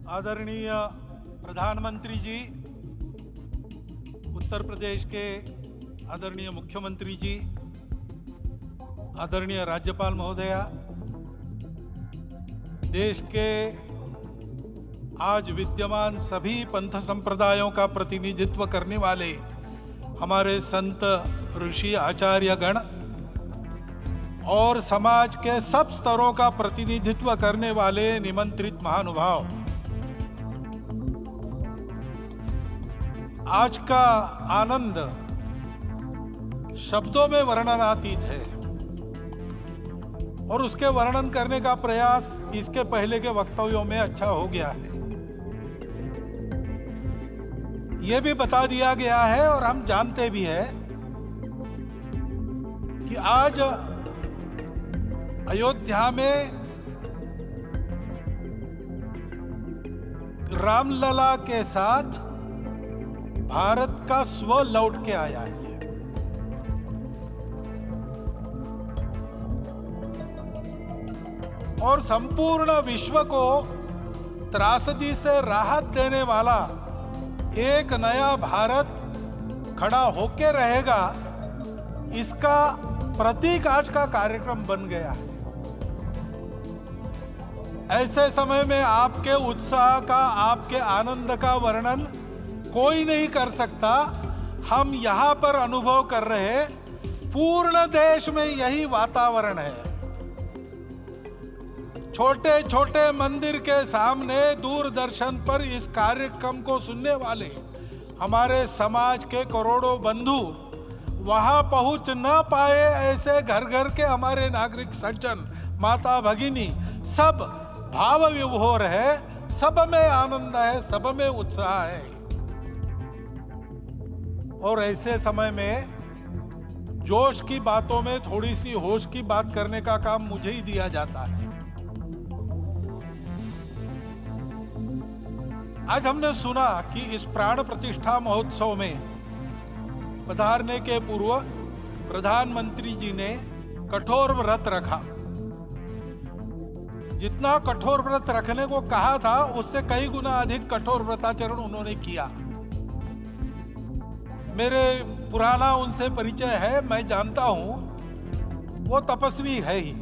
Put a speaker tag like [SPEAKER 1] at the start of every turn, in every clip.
[SPEAKER 1] आदरणीय प्रधानमंत्री जी, उत्तर प्रदेश के आदरणीय मुख्यमंत्री जी, आदरणीय राज्यपाल महोदया, देश के आज विद्यमान सभी पंथ संप्रदायों का प्रतिनिधित्व करने वाले हमारे संत ऋषि आचार्य गण और समाज के सब स्तरों का प्रतिनिधित्व करने वाले निमंत्रित महानुभाव, आज का आनंद शब्दों में वर्णनातीत है और उसके वर्णन करने का प्रयास इसके पहले के वक्तव्यों में अच्छा हो गया है। यह भी बता दिया गया है और हम जानते भी हैं कि आज अयोध्या में रामलला के साथ भारत का स्व लौट के आया है। और संपूर्ण विश्व को त्रासदी से राहत देने वाला एक नया भारत खड़ा होके रहेगा, इसका प्रतीक आज का कार्यक्रम बन गया है। ऐसे समय में आपके उत्साह का, आपके आनंद का वर्णन कोई नहीं कर सकता। हम यहां पर अनुभव कर रहे, पूर्ण देश में यही वातावरण है। छोटे छोटे मंदिर के सामने दूरदर्शन पर इस कार्यक्रम को सुनने वाले हमारे समाज के करोड़ों बंधु वहां पहुंच न पाए, ऐसे घर घर के हमारे नागरिक सज्जन, माता भगिनी सब भाव विभोर है, सब में आनंद है, सब में उत्साह है। और ऐसे समय में जोश की बातों में थोड़ी सी होश की बात करने का काम मुझे ही दिया जाता है। आज हमने सुना कि इस प्राण प्रतिष्ठा महोत्सव में पधारने के पूर्व प्रधानमंत्री जी ने कठोर व्रत रखा। जितना कठोर व्रत रखने को कहा था, उससे कई गुना अधिक कठोर व्रताचरण उन्होंने किया। मेरे पुराना उनसे परिचय है, मैं जानता हूं वो तपस्वी है ही,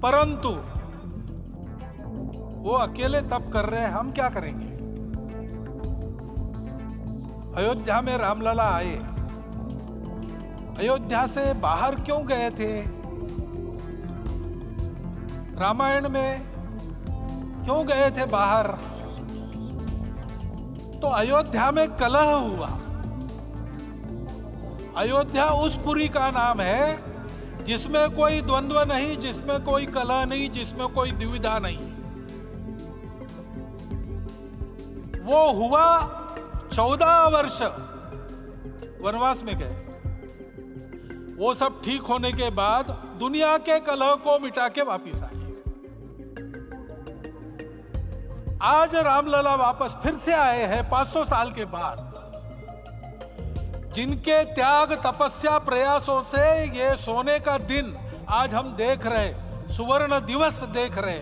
[SPEAKER 1] परंतु वो अकेले तप कर रहे हैं, हम क्या करेंगे। अयोध्या में रामलला आए, अयोध्या से बाहर क्यों गए थे? रामायण में क्यों गए थे बाहर? तो अयोध्या में कलह हुआ। अयोध्या उस पुरी का नाम है जिसमें कोई द्वंद्व नहीं, जिसमें कोई कलह नहीं, जिसमें कोई दुविधा नहीं। वो हुआ 14 वर्ष वनवास में गए। वो सब ठीक होने के बाद दुनिया के कलह को मिटा के वापिस आए। आज रामलला वापस फिर से आए हैं 500 साल के बाद। जिनके त्याग, तपस्या, प्रयासों से ये सोने का दिन आज हम देख रहे, सुवर्ण दिवस देख रहे,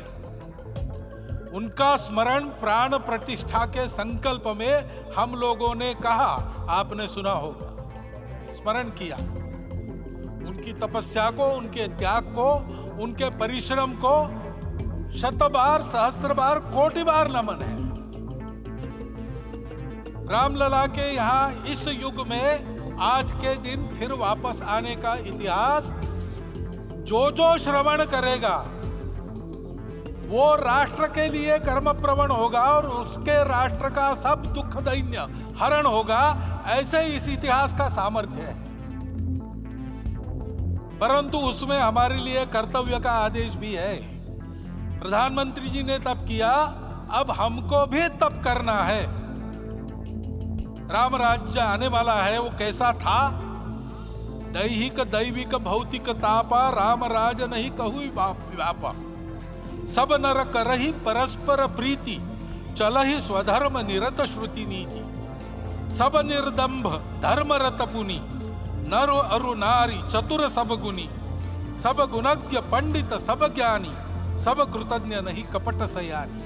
[SPEAKER 1] उनका स्मरण प्राण प्रतिष्ठा के संकल्प में हम लोगों ने कहा, आपने सुना होगा, स्मरण किया। उनकी तपस्या को, उनके त्याग को, उनके परिश्रम को शत बार, सहस्त्र बार, कोटि बार नमन है। रामलला के यहां इस युग में आज के दिन फिर वापस आने का इतिहास जो जो श्रवण करेगा वो राष्ट्र के लिए कर्मप्रवण होगा और उसके राष्ट्र का सब दुख दैन्य हरण होगा। ऐसे ही इस इतिहास का सामर्थ्य है। परंतु उसमें हमारे लिए कर्तव्य का आदेश भी है। प्रधानमंत्री जी ने तप किया, अब हमको भी तप करना है। राम राज्य आने वाला है, वो कैसा था? दैहिक दैविक भौतिक तापा, राम राज नहीं कहु व्यापा। सब नर करहि परस्पर प्रीति, चलहि स्वधर्म निरत श्रुति नीति। सब निर्दंभ धर्म रत पुनि, नर अरु नारी चतुर सब गुनी। सब गुणज्ञ पंडित सब ज्ञानी, सब कृतज्ञ नहीं कपट सयानी।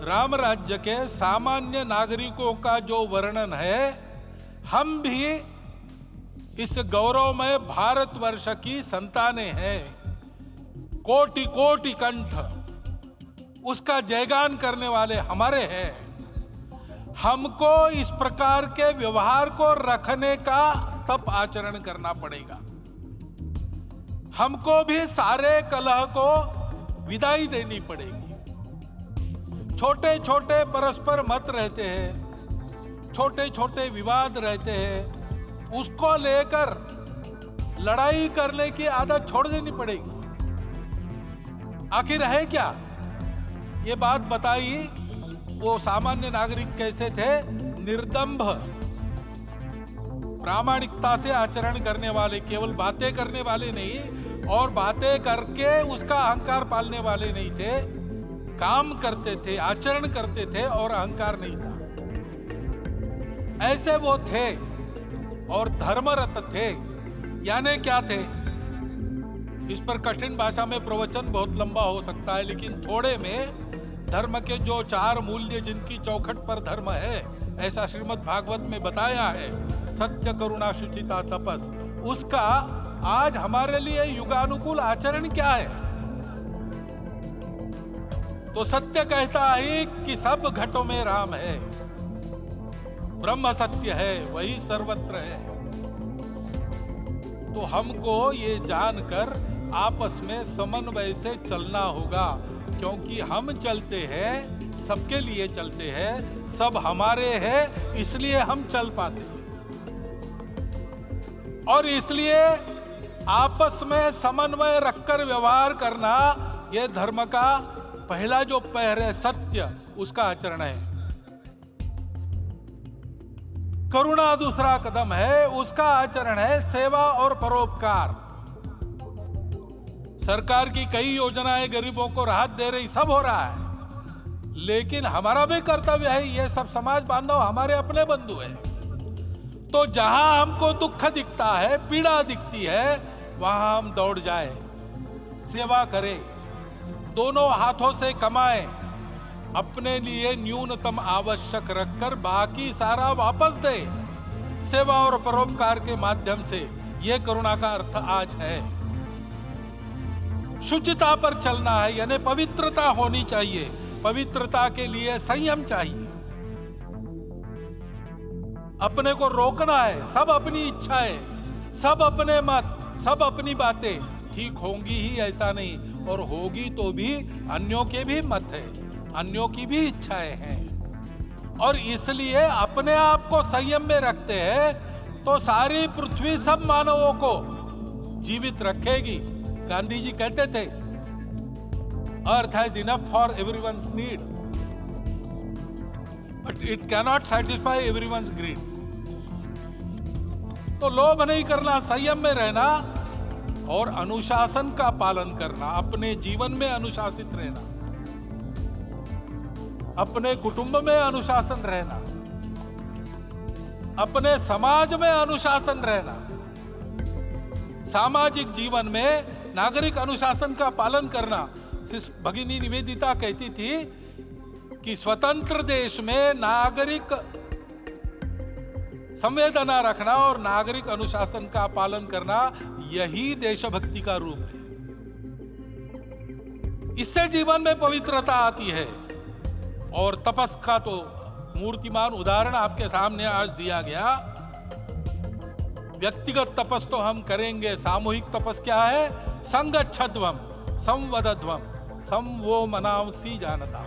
[SPEAKER 1] राम राज्य के सामान्य नागरिकों का जो वर्णन है, हम भी इस गौरवमय भारतवर्ष की संतानें हैं। कोटि कोटि कंठ उसका जयगान करने वाले हमारे हैं। हमको इस प्रकार के व्यवहार को रखने का तप आचरण करना पड़ेगा। हमको भी सारे कलह को विदाई देनी पड़ेगी। छोटे छोटे परस्पर मत रहते हैं, छोटे छोटे विवाद रहते हैं, उसको लेकर लड़ाई करने की आदत छोड़ देनी पड़ेगी। आखिर है क्या? ये बात बताई, वो सामान्य नागरिक कैसे थे? निर्दंभ, प्रामाणिकता से आचरण करने वाले, केवल बातें करने वाले नहीं और बातें करके उसका अहंकार पालने वाले नहीं थे। काम करते थे, आचरण करते थे और अहंकार नहीं था। ऐसे वो थे और धर्मरत थे। यानी क्या थे? इस पर कठिन भाषा में प्रवचन बहुत लंबा हो सकता है, लेकिन थोड़े में धर्म के जो 4 मूल्य जिनकी चौखट पर धर्म है, ऐसा श्रीमद् भागवत में बताया है, सत्य, करुणा, शुचिता, तपस, उसका आज हमारे लिए युगानुकूल आचरण क्या है? तो सत्य कहता है कि सब घटों में राम है, ब्रह्म सत्य है, वही सर्वत्र है। तो हमको ये जानकर आपस में समन्वय से चलना होगा, क्योंकि हम चलते हैं, सबके लिए चलते हैं, सब हमारे हैं, इसलिए हम चल पाते हैं। और इसलिए आपस में समन्वय रखकर व्यवहार करना, यह धर्म का पहला जो पैर है, सत्य, उसका आचरण है। करुणा दूसरा कदम है, उसका आचरण है सेवा और परोपकार। सरकार की कई योजनाएं गरीबों को राहत दे रही, सब हो रहा है, लेकिन हमारा भी कर्तव्य है, ये सब समाज बांधव हमारे अपने बंधु हैं। तो जहां हमको दुख दिखता है, पीड़ा दिखती है, वहां हम दौड़ जाए, सेवा करें, दोनों हाथों से कमाएं, अपने लिए न्यूनतम आवश्यक रखकर बाकी सारा वापस दे, सेवा और परोपकार के माध्यम से। यह करुणा का अर्थ आज है। शुचिता पर चलना है, यानी पवित्रता होनी चाहिए। पवित्रता के लिए संयम चाहिए, अपने को रोकना है। सब अपनी इच्छाएं, सब अपने मत, सब अपनी बातें ठीक होंगी ही ऐसा नहीं, और होगी तो भी अन्यों के भी मत है, अन्यों की भी इच्छाएं हैं। और इसलिए अपने आप को संयम में रखते हैं तो सारी पृथ्वी सब मानवों को जीवित रखेगी। गांधी जी कहते थे, earth has enough for everyone's need but it cannot satisfy everyone's greed. तो लोभ नहीं करना, संयम में रहना और अनुशासन का पालन करना, अपने जीवन में अनुशासित रहना, अपने कुटुंब में अनुशासन रहना, अपने समाज में अनुशासन रहना। सामाजिक जीवन में नागरिक अनुशासन का पालन करना। भगिनी निवेदिता कहती थी कि स्वतंत्र देश में नागरिक संवेदना रखना और नागरिक अनुशासन का पालन करना, यही देशभक्ति का रूप है। इससे जीवन में पवित्रता आती है। और तपस का तो मूर्तिमान उदाहरण आपके सामने आज दिया गया। व्यक्तिगत तपस तो हम करेंगे, सामूहिक तपस क्या है? संगच्छध्वम संवदध्वम सम वो मनावसी जानता।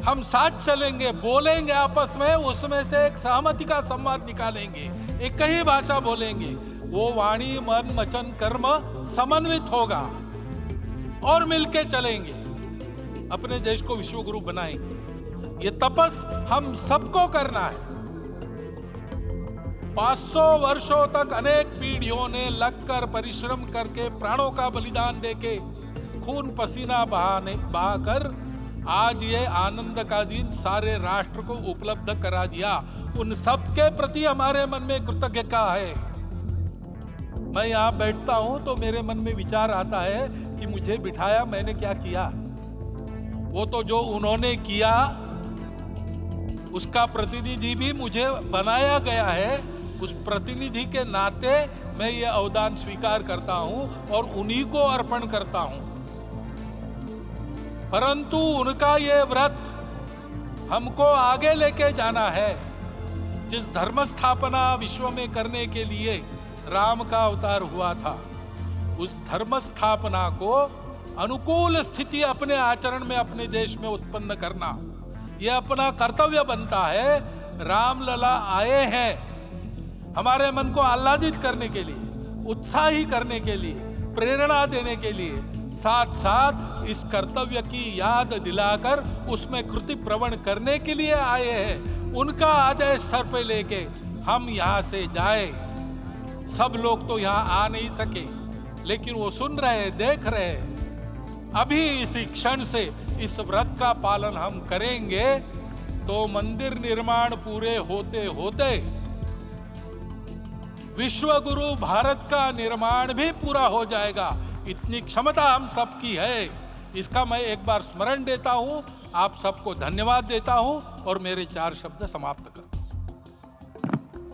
[SPEAKER 1] हम साथ चलेंगे, बोलेंगे आपस में, उसमें से एक सहमति का संवाद निकालेंगे, एक ही भाषा बोलेंगे, वो वाणी मन वचन कर्म समन्वित होगा और मिलके चलेंगे, अपने देश को विश्व गुरु बनाएंगे। ये तपस हम सबको करना है। 500 वर्षों तक अनेक पीढ़ियों ने लगकर परिश्रम करके प्राणों का बलिदान देके खून पसीना बहाकर आज ये आनंद का दिन सारे राष्ट्र को उपलब्ध करा दिया। उन सब के प्रति हमारे मन में कृतज्ञता है। मैं यहाँ बैठता हूँ तो मेरे मन में विचार आता है कि मुझे बिठाया, मैंने क्या किया। वो तो जो उन्होंने किया उसका प्रतिनिधि भी मुझे बनाया गया है। उस प्रतिनिधि के नाते मैं ये अवदान स्वीकार करता हूं और उन्हीं को अर्पण करता हूं। परंतु उनका ये व्रत हमको आगे लेके जाना है। जिस धर्म स्थापना विश्व में करने के लिए राम का अवतार हुआ था, उस धर्म स्थापना को अनुकूल स्थिति अपने आचरण में अपने देश में उत्पन्न करना, यह अपना कर्तव्य बनता है। रामलला आए हैं हमारे मन को आह्लादित करने के लिए, उत्साही करने के लिए, प्रेरणा देने के लिए, साथ साथ इस कर्तव्य की याद दिलाकर उसमें कृति प्रवण करने के लिए आए हैं। उनका आदेश सर पे लेके हम यहाँ से जाए। सब लोग तो यहाँ आ नहीं सके, लेकिन वो सुन रहे, देख रहे। अभी इसी क्षण से इस व्रत का पालन हम करेंगे तो मंदिर निर्माण पूरे होते होते विश्व गुरु भारत का निर्माण भी पूरा हो जाएगा। इतनी क्षमता हम सबकी है। इसका मैं एक बार स्मरण देता हूं, आप सबको धन्यवाद देता हूं और मेरे 4 शब्द समाप्त करता हूं।